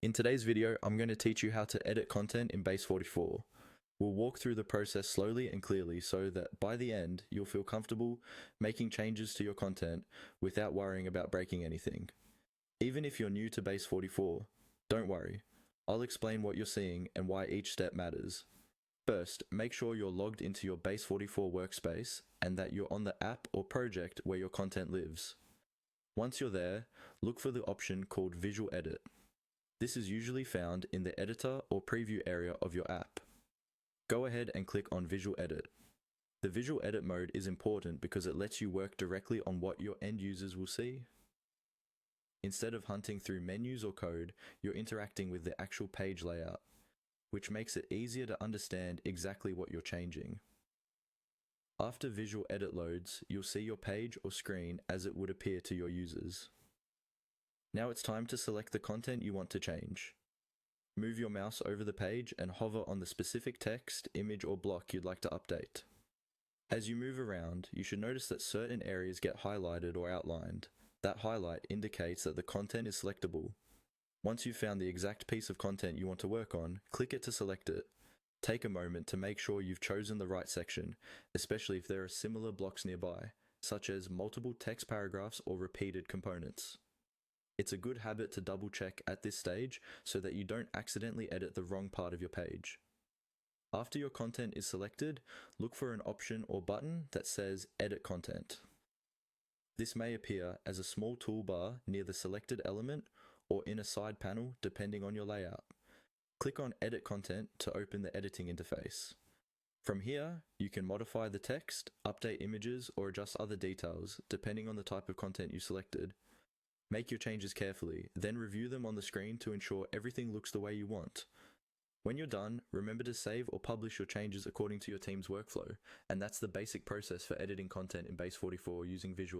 In today's video, I'm going to teach you how to edit content in Base44. We'll walk through the process slowly and clearly so that by the end, you'll feel comfortable making changes to your content without worrying about breaking anything. Even if you're new to Base44, don't worry. I'll explain what you're seeing and why each step matters. First, make sure you're logged into your Base44 workspace and that you're on the app or project where your content lives. Once you're there, look for the option called Visual Edit. This is usually found in the editor or preview area of your app. Go ahead and click on Visual Edit. The Visual Edit mode is important because it lets you work directly on what your end users will see. Instead of hunting through menus or code, you're interacting with the actual page layout, which makes it easier to understand exactly what you're changing. After Visual Edit loads, you'll see your page or screen as it would appear to your users. Now it's time to select the content you want to change. Move your mouse over the page and hover on the specific text, image, or block you'd like to update. As you move around, you should notice that certain areas get highlighted or outlined. That highlight indicates that the content is selectable. Once you've found the exact piece of content you want to work on, click it to select it. Take a moment to make sure you've chosen the right section, especially if there are similar blocks nearby, such as multiple text paragraphs or repeated components. It's a good habit to double check at this stage so that you don't accidentally edit the wrong part of your page. After your content is selected, look for an option or button that says Edit Content. This may appear as a small toolbar near the selected element or in a side panel depending on your layout. Click on Edit Content to open the editing interface. From here, you can modify the text, update images, or adjust other details depending on the type of content you selected. Make your changes carefully, then review them on the screen to ensure everything looks the way you want. When you're done, remember to save or publish your changes according to your team's workflow, and that's the basic process for editing content in Base44 using Visual